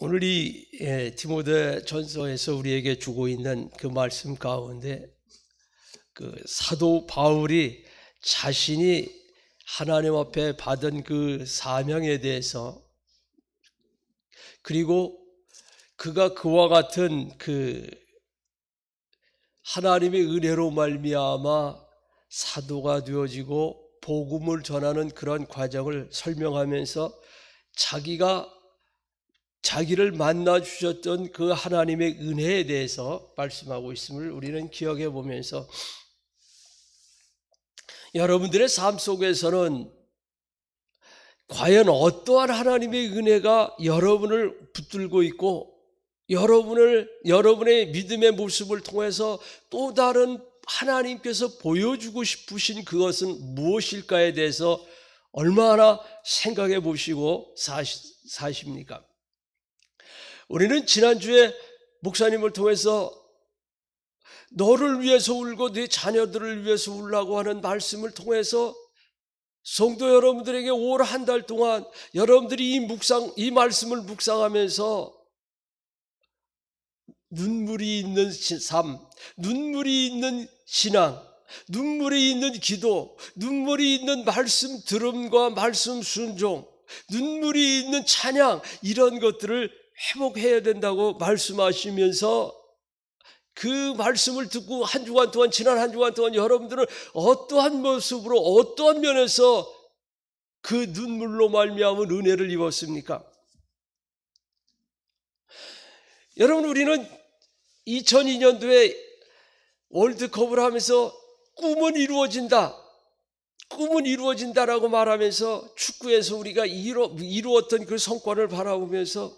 오늘 이 디모데 전서에서 우리에게 주고 있는 그 말씀 가운데 그 사도 바울이 자신이 하나님 앞에 받은 그 사명에 대해서, 그리고 그가 그와 같은 그 하나님의 은혜로 말미암아 사도가 되어지고 복음을 전하는 그런 과정을 설명하면서 자기를 만나 주셨던 그 하나님의 은혜에 대해서 말씀하고 있음을 우리는 기억해 보면서, 여러분들의 삶 속에서는 과연 어떠한 하나님의 은혜가 여러분을 붙들고 있고, 여러분의 믿음의 모습을 통해서 또 다른 하나님께서 보여주고 싶으신 그것은 무엇일까에 대해서 얼마나 생각해 보시고 사십니까? 우리는 지난주에 목사님을 통해서 너를 위해서 울고 네 자녀들을 위해서 울라고 하는 말씀을 통해서 성도 여러분들에게 올 한 달 동안 여러분들이 이 말씀을 묵상하면서 눈물이 있는 삶, 눈물이 있는 신앙, 눈물이 있는 기도, 눈물이 있는 말씀 들음과 말씀 순종, 눈물이 있는 찬양, 이런 것들을 회복해야 된다고 말씀하시면서, 그 말씀을 듣고 지난 한 주간 동안 여러분들은 어떠한 모습으로, 어떠한 면에서 그 눈물로 말미암은 은혜를 입었습니까? 여러분, 우리는 2002년도에 월드컵을 하면서 꿈은 이루어진다라고 말하면서 축구에서 우리가 이루었던 그 성과를 바라보면서,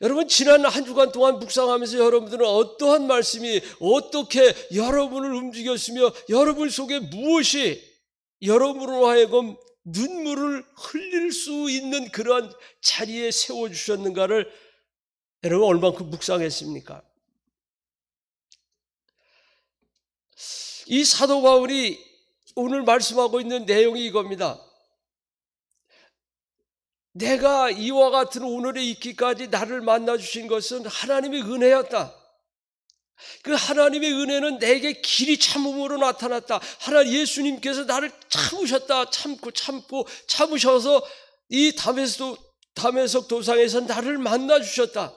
여러분, 지난 한 주간 동안 묵상하면서 여러분들은 어떠한 말씀이 어떻게 여러분을 움직였으며 여러분 속에 무엇이 여러분으로 하여금 눈물을 흘릴 수 있는 그러한 자리에 세워주셨는가를 여러분 얼만큼 묵상했습니까? 이 사도 바울이 오늘 말씀하고 있는 내용이 이겁니다. 내가 이와 같은 오늘에 있기까지 나를 만나주신 것은 하나님의 은혜였다. 그 하나님의 은혜는 내게 길이 참음으로 나타났다. 하나님 예수님께서 나를 참으셔서 이 다메섹 도상에서 나를 만나주셨다.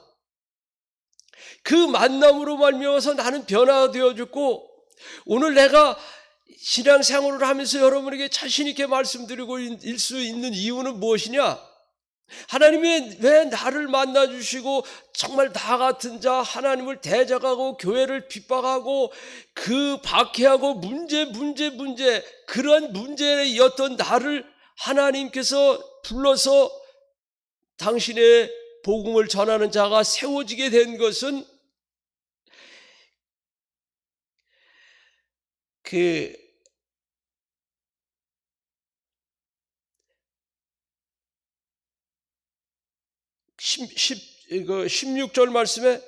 그 만남으로 말미암아서 나는 변화되어졌고, 오늘 내가 신앙생활을 하면서 여러분에게 자신 있게 말씀드리고 있을 수 있는 이유는 무엇이냐? 하나님이 왜 나를 만나주시고 정말 나 같은 자, 하나님을 대적하고 교회를 핍박하고 그 박해하고 문제 그런 문제였던 나를 하나님께서 불러서 당신의 복음을 전하는 자가 세워지게 된 것은 그 16절 말씀에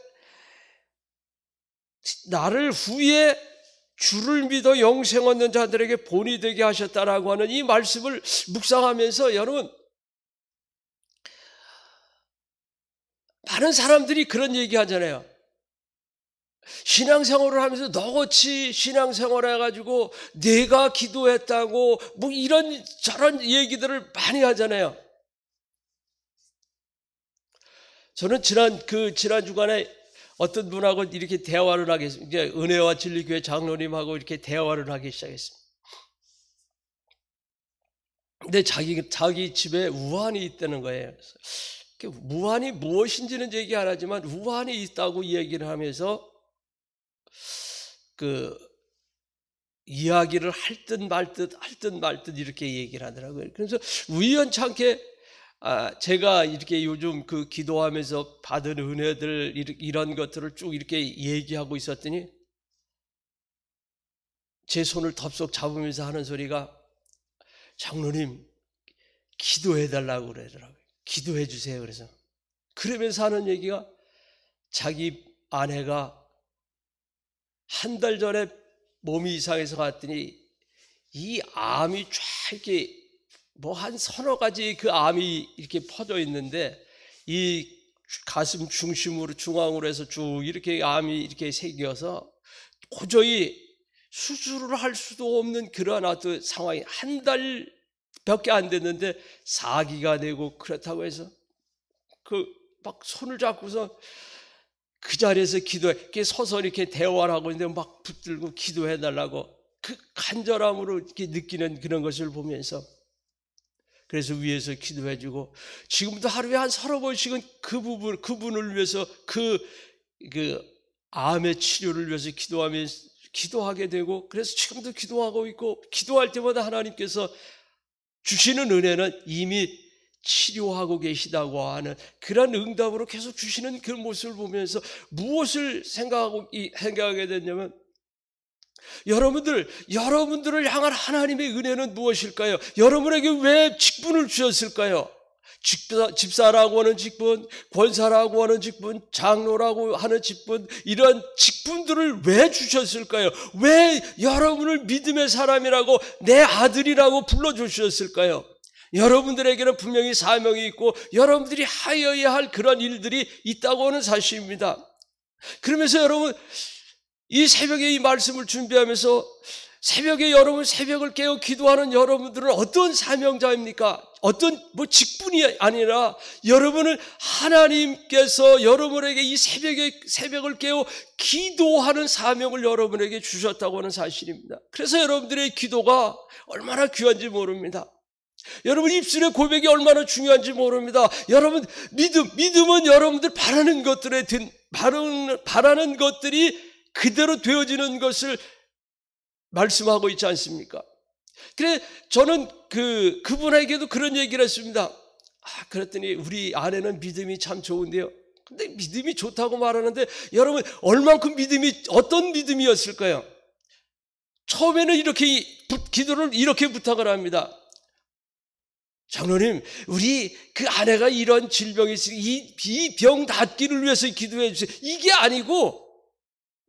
나를 후에 주를 믿어 영생 얻는 자들에게 본이 되게 하셨다라고 하는 이 말씀을 묵상하면서, 여러분, 많은 사람들이 그런 얘기 하잖아요. 신앙생활을 하면서 너같이 신앙생활을 해가지고 내가 기도했다고 뭐 이런 저런 얘기들을 많이 하잖아요. 저는 지난 주간에 어떤 분하고 이렇게 대화를 하게 했습니다. 은혜와 진리교회 장로님하고 이렇게 대화를 하기 시작했습니다. 근데 자기 집에 우환이 있다는 거예요. 우환이 무엇인지는 얘기 안 하지만 우환이 있다고 얘기를 하면서 그 이야기를 할 듯 말 듯 이렇게 얘기를 하더라고요. 그래서 우연찮게 제가 이렇게 요즘 그 기도하면서 받은 은혜들 이런 것들을 쭉 이렇게 얘기하고 있었더니 제 손을 덥석 잡으면서 하는 소리가, 장로님 기도해 달라고 그러더라고요. 기도해 주세요. 그러면서 하는 얘기가, 자기 아내가 한 달 전에 몸이 이상해서 갔더니 이 암이 쫙 이렇게 뭐 한 서너 가지 그 암이 이렇게 퍼져 있는데 이 가슴 중심으로 중앙으로 해서 쭉 이렇게 암이 이렇게 새겨서 도저히 수술을 할 수도 없는 그러한 어떤 상황이 한 달밖에 안 됐는데 4기가 되고 그렇다고 해서 막 손을 잡고서 그 자리에서 이렇게 서서 이렇게 대화를 하고 있는데 막 붙들고 기도해달라고 그 간절함으로 이렇게 느끼는 그런 것을 보면서 그래서 위에서 기도해주고 지금도 하루에 한 30번씩은 그분을 위해서 그 암의 치료를 위해서 기도하게 되고 그래서 지금도 기도하고 있고 기도할 때마다 하나님께서 주시는 은혜는 이미 치료하고 계시다고 하는 그런 응답으로 계속 주시는 그 모습을 보면서 무엇을 생각하게 됐냐면 여러분들을 향한 하나님의 은혜는 무엇일까요? 여러분에게 왜 직분을 주셨을까요? 집사라고 하는 직분, 권사라고 하는 직분, 장로라고 하는 직분, 이런 직분들을 왜 주셨을까요? 왜 여러분을 믿음의 사람이라고 내 아들이라고 불러주셨을까요? 여러분들에게는 분명히 사명이 있고 여러분들이 하여야 할 그런 일들이 있다고 하는 사실입니다. 그러면서 여러분 이 새벽에 이 말씀을 준비하면서 새벽에 여러분 새벽을 깨어 기도하는 여러분들은 어떤 사명자입니까? 어떤 직분이 아니라 여러분은 하나님께서 여러분에게 이 새벽을 깨어 기도하는 사명을 여러분에게 주셨다고 하는 사실입니다. 그래서 여러분들의 기도가 얼마나 귀한지 모릅니다. 여러분 입술의 고백이 얼마나 중요한지 모릅니다. 여러분 믿음은 여러분들 바라는 것들이 그대로 되어지는 것을 말씀하고 있지 않습니까? 그래 저는 그분에게도 그런 얘기를 했습니다. 그랬더니 우리 아내는 믿음이 참 좋은데요. 근데 믿음이 좋다고 말하는데 여러분 얼만큼 어떤 믿음이었을까요? 처음에는 이렇게 기도를 이렇게 부탁을 합니다. 장로님, 우리 그 아내가 이런 질병이 있으니 이 병 낫기를 위해서 기도해 주세요. 이게 아니고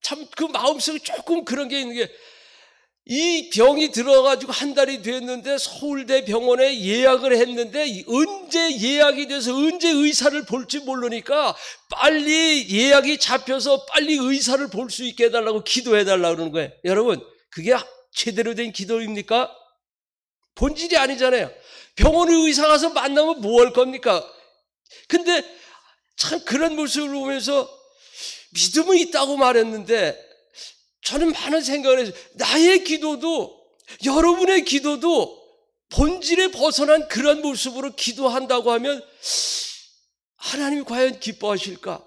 참 그 마음속에 조금 그런 게 있는 게 이 병이 들어가지고 한 달이 됐는데 서울대 병원에 예약을 했는데 언제 예약이 돼서 언제 의사를 볼지 모르니까 빨리 예약이 잡혀서 빨리 의사를 볼 수 있게 해달라고 기도해달라고 그러는 거예요. 여러분 그게 제대로 된 기도입니까? 본질이 아니잖아요. 병원에 의사 가서 만나면 뭐 할 겁니까? 근데 참 그런 모습을 보면서 믿음은 있다고 말했는데 저는 많은 생각을 해서 나의 기도도 여러분의 기도도 본질에 벗어난 그런 모습으로 기도한다고 하면 하나님이 과연 기뻐하실까?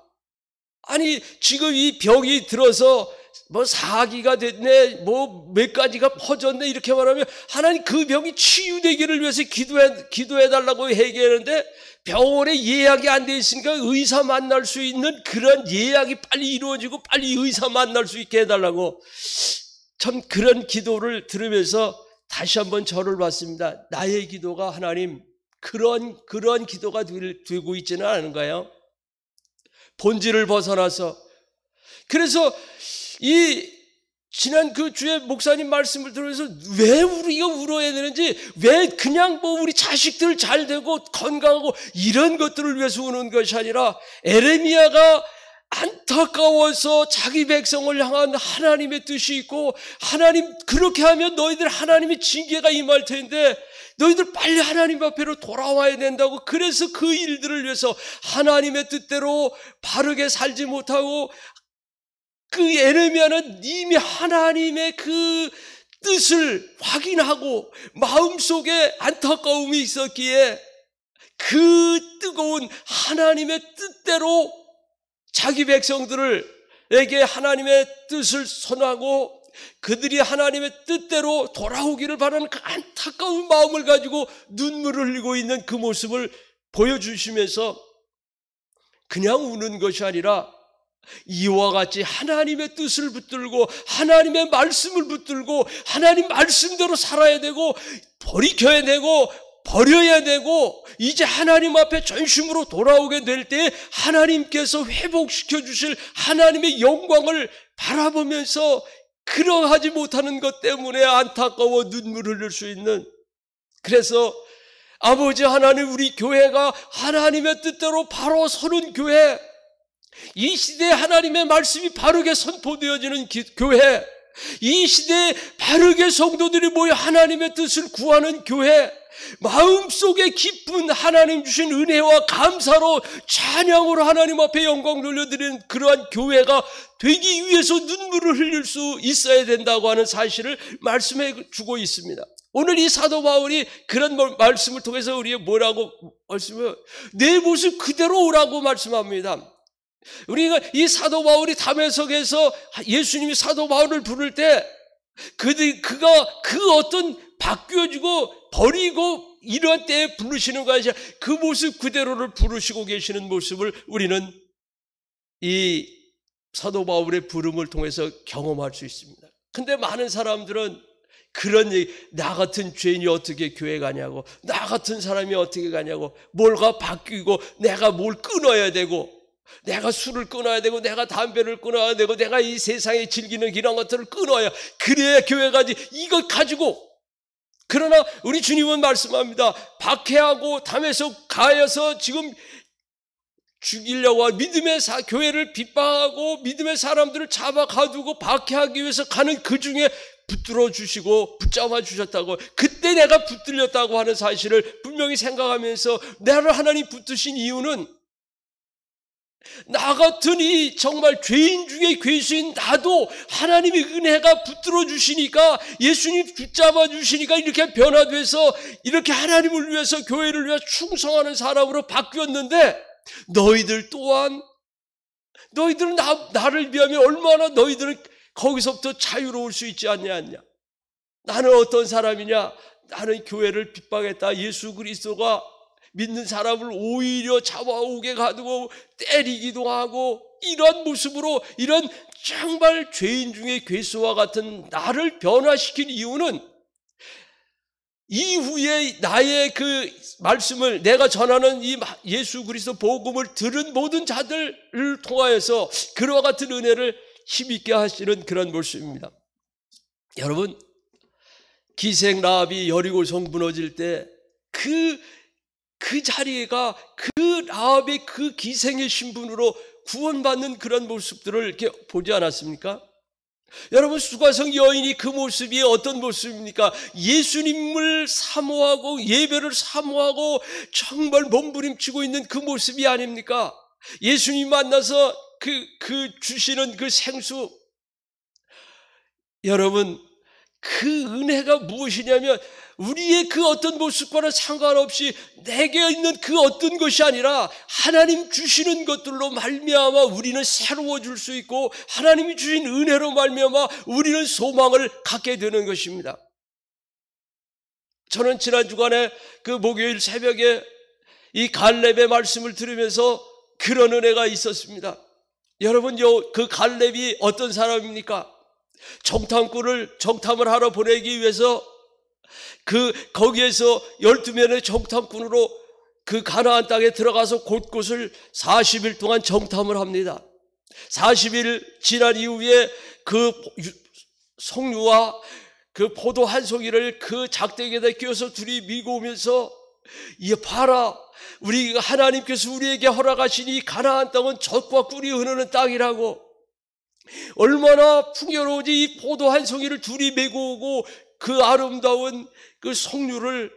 아니 지금 이 병이 들어서 4기가 됐네 몇 가지가 퍼졌네 이렇게 말하면 하나님 그 병이 치유되기를 위해서 기도해달라고 얘기하는데 병원에 예약이 안 돼 있으니까 의사 만날 수 있는 그런 예약이 빨리 이루어지고 빨리 의사 만날 수 있게 해달라고. 참 그런 기도를 들으면서 다시 한번 저를 봤습니다. 나의 기도가 하나님 그런 기도가 되고 있지는 않은가요? 본질을 벗어나서. 그래서 지난 그 주에 목사님 말씀을 들으면서 왜 우리가 울어야 되는지, 왜 그냥 우리 자식들 잘 되고 건강하고 이런 것들을 위해서 우는 것이 아니라 에레미야가 안타까워서 자기 백성을 향한 하나님의 뜻이 있고 하나님 그렇게 하면 너희들 하나님의 징계가 임할 텐데 너희들 빨리 하나님 앞으로 돌아와야 된다고. 그래서 그 일들을 위해서 하나님의 뜻대로 바르게 살지 못하고 그 에레미야는 이미 하나님의 그 뜻을 확인하고 마음속에 안타까움이 있었기에 그 뜨거운 하나님의 뜻대로 자기 백성들에게 하나님의 뜻을 선하고 그들이 하나님의 뜻대로 돌아오기를 바라는 그 안타까운 마음을 가지고 눈물을 흘리고 있는 그 모습을 보여주시면서 그냥 우는 것이 아니라 이와 같이 하나님의 뜻을 붙들고 하나님의 말씀을 붙들고 하나님 말씀대로 살아야 되고 돌이켜야 되고 버려야 되고 이제 하나님 앞에 전심으로 돌아오게 될 때 하나님께서 회복시켜 주실 하나님의 영광을 바라보면서 그러하지 못하는 것 때문에 안타까워 눈물을 흘릴 수 있는, 그래서 아버지 하나님, 우리 교회가 하나님의 뜻대로 바로 서는 교회, 이 시대에 하나님의 말씀이 바르게 선포되어지는 교회, 이 시대에 바르게 성도들이 모여 하나님의 뜻을 구하는 교회, 마음속에 기쁜 하나님 주신 은혜와 감사로 찬양으로 하나님 앞에 영광 돌려드리는 그러한 교회가 되기 위해서 눈물을 흘릴 수 있어야 된다고 하는 사실을 말씀해 주고 있습니다. 오늘 이 사도 바울이 그런 말씀을 통해서 우리에게 뭐라고 말씀해요? 내 모습 그대로 오라고 말씀합니다. 우리가 이 사도 바울이 담에석에서 예수님이 사도 바울을 부를 때 그가 그 어떤 바뀌어지고 버리고 이런 때에 부르시는 것이 아니라 그 모습 그대로를 부르시고 계시는 모습을 우리는 이 사도 바울의 부름을 통해서 경험할 수 있습니다. 근데 많은 사람들은 그런 얘기, 나 같은 죄인이 어떻게 교회 가냐고, 나 같은 사람이 어떻게 가냐고, 뭘가 바뀌고 내가 뭘 끊어야 되고, 내가 술을 끊어야 되고, 내가 담배를 끊어야 되고, 내가 이 세상에 즐기는 이런 것들을 끊어야, 그래야 교회 가지, 이것 가지고. 그러나 우리 주님은 말씀합니다. 박해하고 담에서 가여서 지금 죽이려고 믿음의 교회를 핍박하고 믿음의 사람들을 잡아 가두고 박해하기 위해서 가는 그 중에 붙들어 주시고 붙잡아 주셨다고, 그때 내가 붙들렸다고 하는 사실을 분명히 생각하면서 나를 하나님 붙드신 이유는 나 같은 이 정말 죄인 중에 괴수인 나도 하나님의 은혜가 붙들어 주시니까, 예수님 붙잡아 주시니까 이렇게 변화돼서 이렇게 하나님을 위해서 교회를 위해서 충성하는 사람으로 바뀌었는데, 너희들 또한 너희들은 나를 비하면 얼마나 너희들은 거기서부터 자유로울 수 있지 않냐. 나는 어떤 사람이냐? 나는 교회를 핍박했다. 예수 그리스도가 믿는 사람을 오히려 잡아오게 가두고 때리기도 하고, 이런 모습으로 이런 정말 죄인 중에 괴수와 같은 나를 변화시킨 이유는 이후에 나의 그 말씀을 내가 전하는 이 예수 그리스도 복음을 들은 모든 자들을 통하여서 그와 같은 은혜를 힘있게 하시는 그런 모습입니다. 여러분, 기생 라합이 여리고성 무너질 때 그 자리가 그 라합의 그 기생의 신분으로 구원받는 그런 모습들을 이렇게 보지 않았습니까? 여러분, 수가성 여인이 그 모습이 어떤 모습입니까? 예수님을 사모하고 예배를 사모하고 정말 몸부림치고 있는 그 모습이 아닙니까? 예수님 만나서 그 주시는 그 생수, 여러분, 그 은혜가 무엇이냐면 우리의 그 어떤 모습과는 상관없이 내게 있는 그 어떤 것이 아니라 하나님 주시는 것들로 말미암아 우리는 새로워질 수 있고, 하나님이 주신 은혜로 말미암아 우리는 소망을 갖게 되는 것입니다. 저는 지난 주간에 그 목요일 새벽에 이 갈렙의 말씀을 들으면서 그런 은혜가 있었습니다. 여러분, 그 갈렙이 어떤 사람입니까? 정탐을 하러 보내기 위해서 거기에서 12명의 정탐꾼으로 그 가나안 땅에 들어가서 곳곳을 40일 동안 정탐을 합니다. 40일 지난 이후에 그 석류와 그 포도 한 송이를 그 작대기에다 끼워서 둘이 밀고 오면서, 이 봐라, 우리 하나님께서 우리에게 허락하신 이 가나안 땅은 젖과 꿀이 흐르는 땅이라고, 얼마나 풍요로우지. 이 포도 한 송이를 둘이 메고 오고 그 아름다운 그 석류를,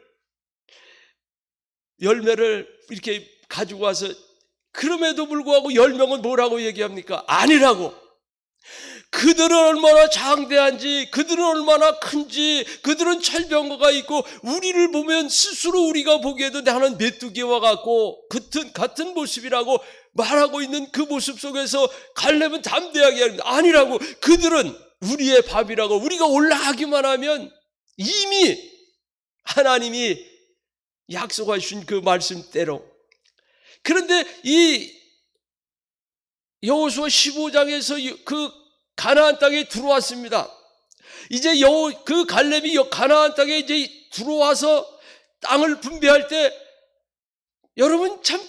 열매를 이렇게 가지고 와서, 그럼에도 불구하고 10명은 뭐라고 얘기합니까? 아니라고. 그들은 얼마나 장대한지, 그들은 얼마나 큰지, 그들은 철병거가 있고, 우리를 보면 스스로 우리가 보기에도 나는 메뚜기와 같고 같은 모습이라고 말하고 있는 그 모습 속에서 갈렙은 담대하게 합니다. 아니라고. 그들은 우리의 밥이라고. 우리가 올라가기만 하면 이미 하나님이 약속하신 그 말씀대로. 그런데 이 여호수아 15장에서 그 가나안 땅에 들어왔습니다. 이제 그 갈렙이 가나안 땅에 이제 들어와서 땅을 분배할 때, 여러분 참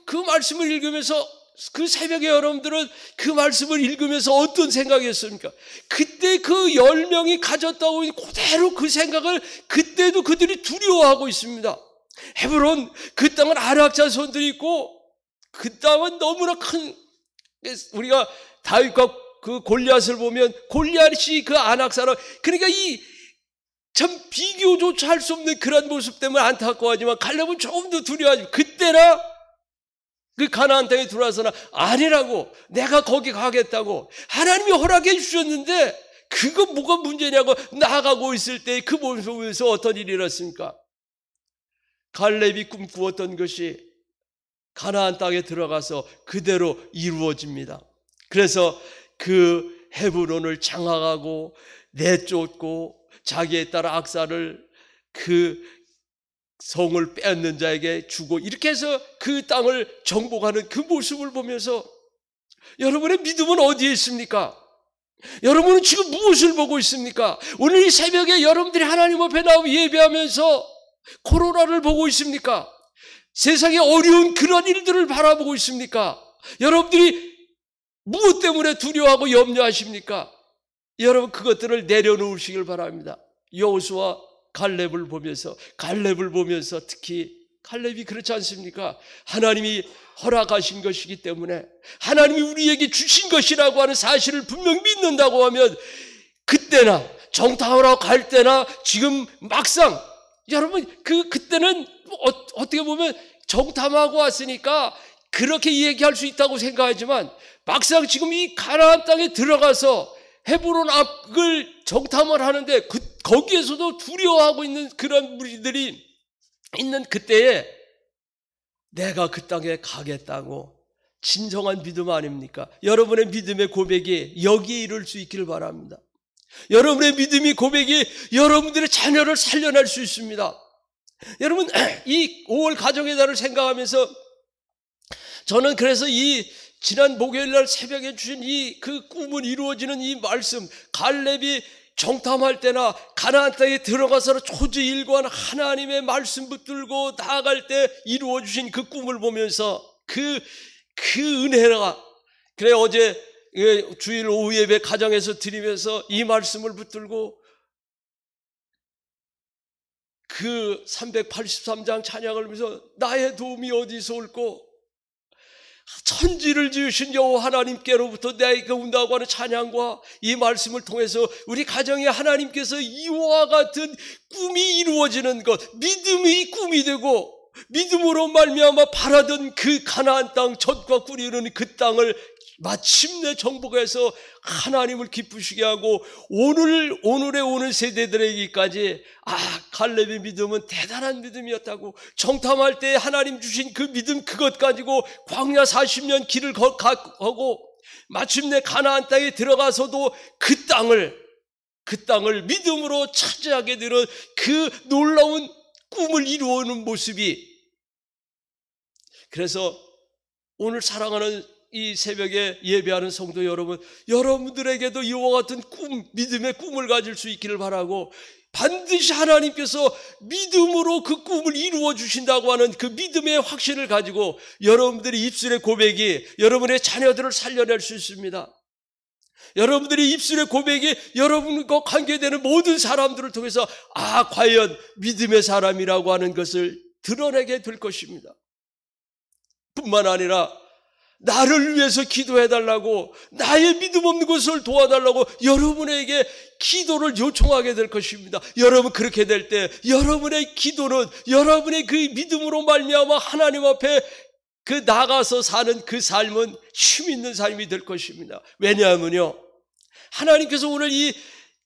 그 말씀을 읽으면서, 그 새벽에 여러분들은 그 말씀을 읽으면서 어떤 생각이었습니까? 그때 그 10명이 가졌다고 그대로 그 생각을 그때도 그들이 두려워하고 있습니다. 헤브론 그 땅은 아낙 자손들이 있고 그 땅은 너무나 큰, 우리가 다윗과 그 골리앗을 보면 골리앗이 그 아낙 사람, 그러니까 이 참 비교조차 할 수 없는 그런 모습 때문에 안타까워하지만 갈렙은 조금 더 두려워하지. 그때나 그 가나안 땅에 들어와서는 아니라고, 내가 거기 가겠다고 하나님이 허락해 주셨는데 그거 뭐가 문제냐고 나아가고 있을 때 그 모습을 보면서 어떤 일이 일어났습니까? 갈렙이 꿈꾸었던 것이 가나안 땅에 들어가서 그대로 이루어집니다. 그래서 그 헤브론을 장악하고 내쫓고 자기에 따라 악사를 그 성을 빼앗는 자에게 주고 이렇게 해서 그 땅을 정복하는 그 모습을 보면서 여러분의 믿음은 어디에 있습니까? 여러분은 지금 무엇을 보고 있습니까? 오늘 이 새벽에 여러분들이 하나님 앞에 나와 예배하면서 코로나를 보고 있습니까? 세상의 어려운 그런 일들을 바라보고 있습니까? 여러분들이 무엇 때문에 두려워하고 염려하십니까? 여러분 그것들을 내려놓으시길 바랍니다. 여호수아 갈렙을 보면서 특히 갈렙이 그렇지 않습니까? 하나님이 허락하신 것이기 때문에 하나님이 우리에게 주신 것이라고 하는 사실을 분명 믿는다고 하면 그때나 정탐하러 갈 때나 지금 막상 여러분 그때는 어떻게 보면 정탐하고 왔으니까 그렇게 얘기할 수 있다고 생각하지만 막상 지금 이 가나안 땅에 들어가서 헤브론 앞을 정탐을 하는데 거기에서도 두려워하고 있는 그런 무리들이 있는 그때에 내가 그 땅에 가겠다고 진정한 믿음 아닙니까? 여러분의 믿음의 고백이 여기에 이를 수 있기를 바랍니다. 여러분의 믿음의 고백이 여러분들의 자녀를 살려낼 수 있습니다. 여러분 이 5월 가정의 달을 생각하면서 저는 그래서 이 지난 목요일날 새벽에 주신 이 그 꿈은 이루어지는 이 말씀, 갈렙이 정탐할 때나 가나안 땅에 들어가서 초지일관 하나님의 말씀 붙들고 나아갈 때 이루어 주신 그 꿈을 보면서 그 은혜가, 그래 어제 주일 오후 예배 가정에서 드리면서 이 말씀을 붙들고 그 383장 찬양을 하면서 나의 도움이 어디서 올꼬 천지를 지으신 여호와 하나님께로부터 내게 온다고 하는 찬양과 이 말씀을 통해서 우리 가정에 하나님께서 이와 같은 꿈이 이루어지는 것, 믿음이 꿈이 되고 믿음으로 말미암아 바라던 그 가나안 땅 젖과 꿀이 흐르는 그 땅을 마침내 정복해서 하나님을 기쁘시게 하고 오늘의 오는 세대들에게까지 갈렙의 믿음은 대단한 믿음이었다고, 정탐할 때 하나님 주신 그 믿음 그것 가지고 광야 40년 길을 가고 마침내 가나안 땅에 들어가서도 그 땅을 믿음으로 차지하게 되는 그 놀라운 꿈을 이루어오는 모습이, 그래서 오늘 사랑하는 이 새벽에 예배하는 성도 여러분, 여러분들에게도 이와 같은 꿈, 믿음의 꿈을 가질 수 있기를 바라고, 반드시 하나님께서 믿음으로 그 꿈을 이루어 주신다고 하는 그 믿음의 확신을 가지고 여러분들의 입술의 고백이 여러분의 자녀들을 살려낼 수 있습니다. 여러분들의 입술의 고백이 여러분과 관계되는 모든 사람들을 통해서 과연 믿음의 사람이라고 하는 것을 드러내게 될 것입니다. 뿐만 아니라 나를 위해서 기도해달라고, 나의 믿음 없는 것을 도와달라고 여러분에게 기도를 요청하게 될 것입니다. 여러분 그렇게 될 때 여러분의 기도는 여러분의 그 믿음으로 말미암아 하나님 앞에 그 나가서 사는 그 삶은 힘 있는 삶이 될 것입니다. 왜냐하면요, 하나님께서 오늘 이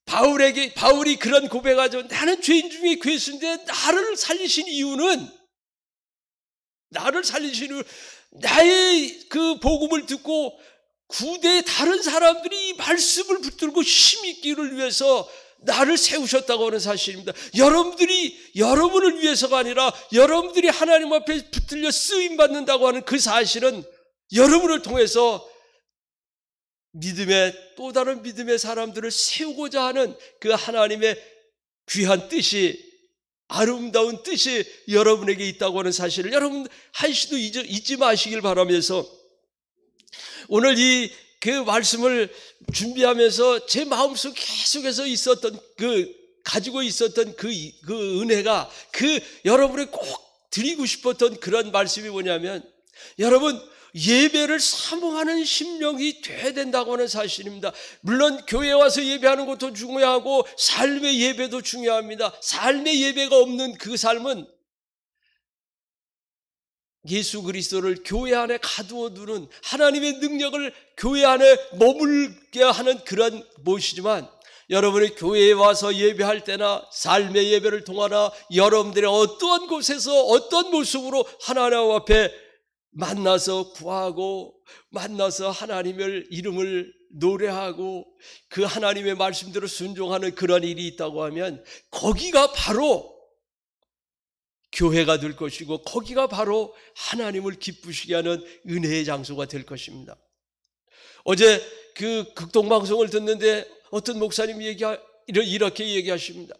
바울이 그런 고백하죠. 나는 죄인 중에 괴수인데 나를 살리신 이유는 나의 그 복음을 듣고 구대의 다른 사람들이 이 말씀을 붙들고 힘있기를 위해서 나를 세우셨다고 하는 사실입니다. 여러분을 위해서가 아니라 여러분들이 하나님 앞에 붙들려 쓰임받는다고 하는 그 사실은 여러분을 통해서 또 다른 믿음의 사람들을 세우고자 하는 그 하나님의 귀한 뜻이, 아름다운 뜻이 여러분에게 있다고 하는 사실을 여러분 한시도 잊지 마시길 바라면서, 오늘 그 말씀을 준비하면서 제 마음속 계속해서 가지고 있었던 그 은혜가 여러분이 꼭 드리고 싶었던 그런 말씀이 뭐냐면, 여러분, 예배를 사모하는 심령이 돼야 된다고 하는 사실입니다. 물론 교회에 와서 예배하는 것도 중요하고 삶의 예배도 중요합니다. 삶의 예배가 없는 그 삶은 예수 그리스도를 교회 안에 가두어 두는, 하나님의 능력을 교회 안에 머물게 하는 그런 무엇이지만, 여러분이 교회에 와서 예배할 때나 삶의 예배를 통하나 여러분들의 어떠한 곳에서 어떤 모습으로 하나님 앞에 만나서 구하고, 만나서 하나님의 이름을 노래하고 그 하나님의 말씀대로 순종하는 그런 일이 있다고 하면, 거기가 바로 교회가 될 것이고, 거기가 바로 하나님을 기쁘시게 하는 은혜의 장소가 될 것입니다. 어제 그 극동방송을 듣는데 어떤 목사님이 이렇게 얘기하십니다.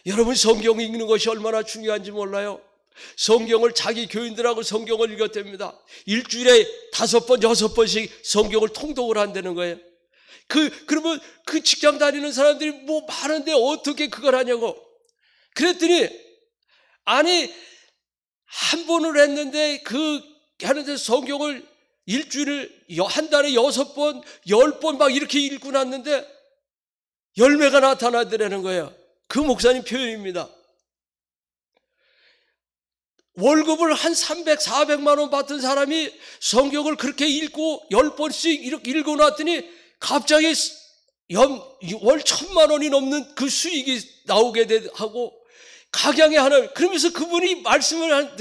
여러분, 성경 읽는 것이 얼마나 중요한지 몰라요? 성경을 자기 교인들하고 성경을 읽었답니다. 일주일에 5번, 6번씩 성경을 통독을 한다는 거예요. 그러면 그 직장 다니는 사람들이 뭐 많은데 어떻게 그걸 하냐고. 그랬더니, 아니, 한 번을 했는데 하는데 성경을 일주일에 한 달에 6번, 10번 막 이렇게 읽고 났는데 열매가 나타나더라는 거예요. 그 목사님 표현입니다. 월급을 한 300, 400만 원 받던 사람이 성경을 그렇게 읽고 10번씩 이렇게 읽어놨더니 갑자기 월 1,000만 원이 넘는 그 수익이 나오게 하고, 각양의 하나님, 그러면서 그분이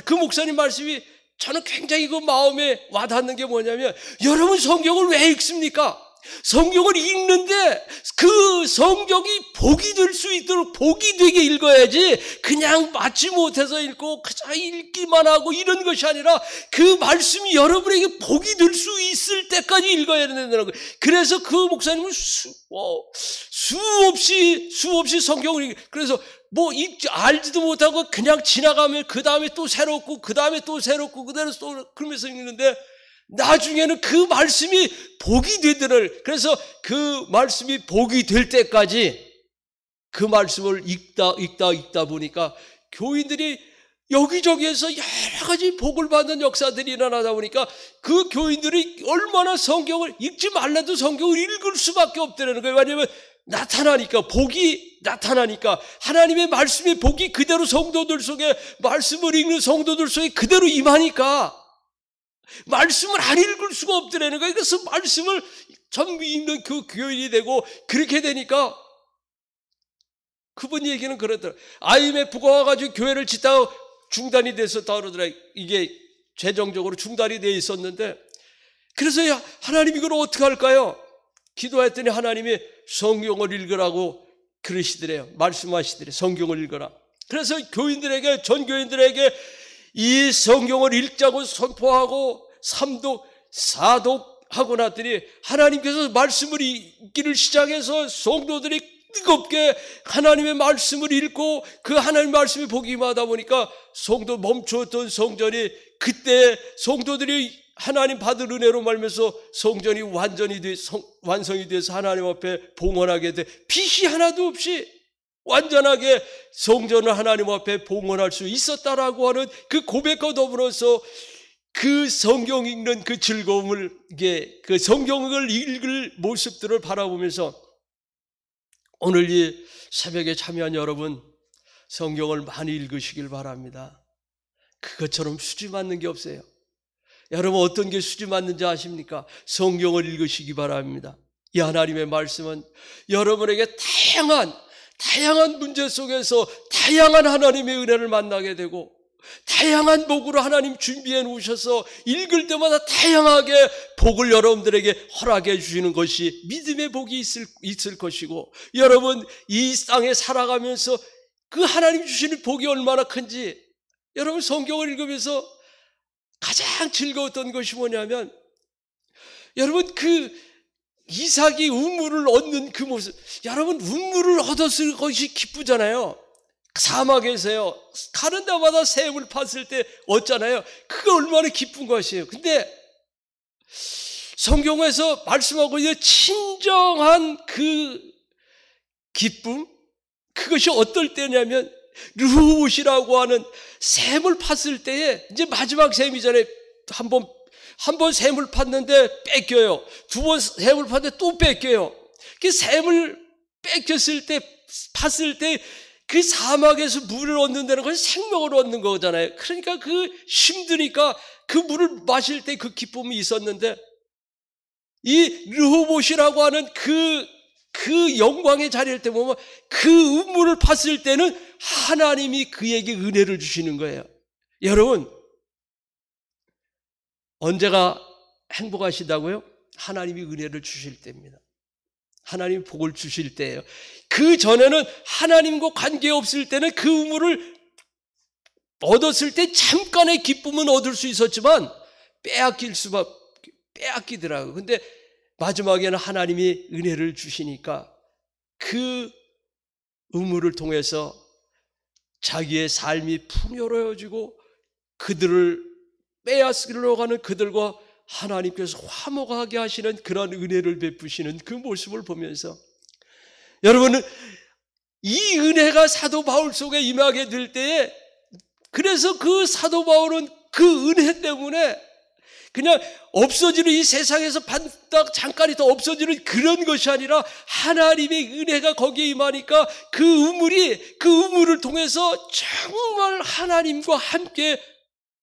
그 목사님 말씀이 저는 굉장히 그 마음에 와닿는 게 뭐냐면, 여러분 성경을 왜 읽습니까? 성경을 읽는데 그 성경이 복이 될 수 있도록 복이 되게 읽어야지, 그냥 맞지 못해서 읽고 그냥 읽기만 하고 이런 것이 아니라 그 말씀이 여러분에게 복이 될 수 있을 때까지 읽어야 된다는 거예요. 그래서 그 목사님은 수없이 성경을 그래서 뭐 알지도 못하고 그냥 지나가면 그 다음에 또 새롭고 그 다음에 또 새롭고 그대로 또 그러면서 읽는데, 나중에는 그 말씀이 복이 되더를. 그래서 그 말씀이 복이 될 때까지 그 말씀을 읽다 보니까 교인들이 여기저기에서 여러 가지 복을 받는 역사들이 일어나다 보니까 그 교인들이 얼마나 성경을 읽지 말라도 성경을 읽을 수밖에 없다는 거예요. 왜냐하면 복이 나타나니까 하나님의 말씀의 복이 그대로 성도들 속에, 말씀을 읽는 성도들 속에 그대로 임하니까 말씀을 안 읽을 수가 없더라는 거예요. 그래서 말씀을 전부 읽는 그 교인이 되고, 그렇게 되니까 그분 얘기는 그러더라고요. IMF가 와가지고 교회를 짓다가 중단이 됐었다 그러더라고요. 이게 재정적으로 중단이 돼 있었는데, 그래서 하나님 이걸 어떻게 할까요? 기도했더니 하나님이 성경을 읽으라고 그러시더래요. 말씀하시더래요. 성경을 읽어라. 그래서 전 교인들에게 이 성경을 읽자고 선포하고 3독, 4독하고 났더니 하나님께서 말씀을 읽기를 시작해서 성도들이 뜨겁게 하나님의 말씀을 읽고 그 하나님의 말씀이 복이 임하다 보니까 성도 멈추었던 성전이 그때 성도들이 하나님 받을 은혜로 말면서 성전이 완성이 돼서 하나님 앞에 봉헌하게 돼, 빚이 하나도 없이 완전하게 성전을 하나님 앞에 봉헌할 수 있었다라고 하는 그 고백과 더불어서 그 성경 읽는 그 즐거움을, 그 성경을 읽을 모습들을 바라보면서 오늘 이 새벽에 참여한 여러분, 성경을 많이 읽으시길 바랍니다. 그것처럼 수지 맞는 게 없어요. 여러분, 어떤 게 수지 맞는지 아십니까? 성경을 읽으시기 바랍니다. 이 하나님의 말씀은 여러분에게 다양한 문제 속에서 다양한 하나님의 은혜를 만나게 되고, 다양한 복으로 하나님 준비해 놓으셔서 읽을 때마다 다양하게 복을 여러분들에게 허락해 주시는 것이 믿음의 복이 있을 것이고, 여러분 이 땅에 살아가면서 그 하나님 주시는 복이 얼마나 큰지, 여러분 성경을 읽으면서 가장 즐거웠던 것이 뭐냐면, 여러분 그 이삭이 우물을 얻는 그 모습, 여러분 우물을 얻었을 것이 기쁘잖아요. 사막에서요, 가는 데마다 샘을 팠을 때 얻잖아요. 그거 얼마나 기쁜 것이에요. 근데 성경에서 말씀하고 있는 진정한 그 기쁨, 그것이 어떨 때냐면 르후봇이라고 하는 샘을 팠을 때에 이제 마지막 샘이잖아요. 한 번 샘을 팠는데 뺏겨요. 두 번 샘을 팠는데 또 뺏겨요. 그 샘을 뺏겼을 때, 팠을 때 그 사막에서 물을 얻는다는 건 생명을 얻는 거잖아요. 그러니까 그 힘드니까 그 물을 마실 때 그 기쁨이 있었는데, 이 르호봇이라고 하는 그 영광의 자리일 때 보면 그 음물을 팠을 때는 하나님이 그에게 은혜를 주시는 거예요. 여러분, 언제가 행복하시다고요? 하나님이 은혜를 주실 때입니다. 하나님이 복을 주실 때예요. 그 전에는 하나님과 관계없을 때는 그 우물을 얻었을 때 잠깐의 기쁨은 얻을 수 있었지만 빼앗기더라고요. 근데 마지막에는 하나님이 은혜를 주시니까 그 우물을 통해서 자기의 삶이 풍요로워지고 그들을 빼앗으려고 하는 그들과 하나님께서 화목하게 하시는 그런 은혜를 베푸시는 그 모습을 보면서, 여러분은 이 은혜가 사도 바울 속에 임하게 될 때에, 그래서 그 사도 바울은 그 은혜 때문에 그냥 없어지는 이 세상에서 반딱 잠깐이 더 없어지는 그런 것이 아니라 하나님의 은혜가 거기에 임하니까 그 우물을 통해서 정말 하나님과 함께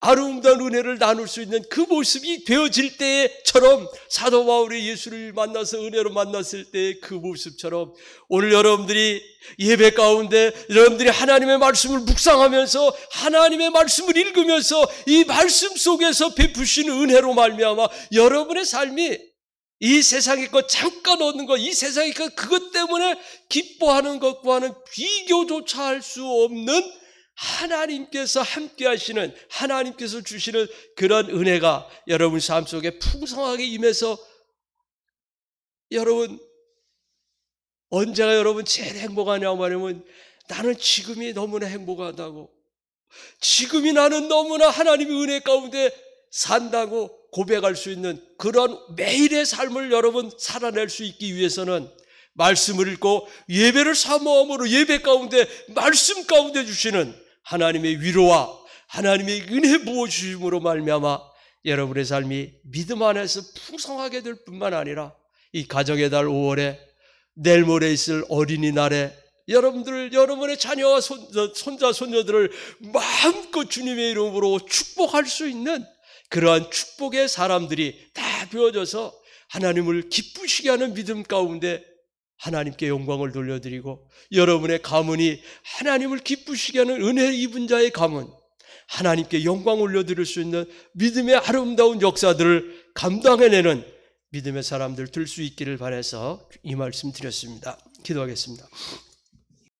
아름다운 은혜를 나눌 수 있는 그 모습이 되어질 때처럼, 사도 바울이 예수를 만나서 은혜로 만났을 때의 그 모습처럼 오늘 여러분들이 예배 가운데 여러분들이 하나님의 말씀을 묵상하면서 하나님의 말씀을 읽으면서 이 말씀 속에서 베푸신 은혜로 말미암아 여러분의 삶이 이 세상의 것 잠깐 얻는 것, 이 세상의 것 그것 때문에 기뻐하는 것과는 비교조차 할 수 없는 하나님께서 함께 하시는, 하나님께서 주시는 그런 은혜가 여러분 삶 속에 풍성하게 임해서, 여러분 언제가 여러분 제일 행복하냐고 하면 나는 지금이 너무나 행복하다고, 지금이 나는 너무나 하나님의 은혜 가운데 산다고 고백할 수 있는 그런 매일의 삶을 여러분 살아낼 수 있기 위해서는 말씀을 읽고 예배를 사모함으로 예배 가운데 말씀 가운데 주시는 하나님의 위로와 하나님의 은혜 부어주심으로 말미암아 여러분의 삶이 믿음 안에서 풍성하게 될 뿐만 아니라 이 가정의 달 5월에 내일 모레 있을 어린이날에 여러분의 자녀와 손자 손녀들을 마음껏 주님의 이름으로 축복할 수 있는 그러한 축복의 사람들이 다 되어져서 하나님을 기쁘시게 하는 믿음 가운데 하나님께 영광을 돌려드리고, 여러분의 가문이 하나님을 기쁘시게 하는 은혜 입은 자의 가문, 하나님께 영광 올려드릴 수 있는 믿음의 아름다운 역사들을 감당해내는 믿음의 사람들 될 수 있기를 바라서 이 말씀 드렸습니다. 기도하겠습니다.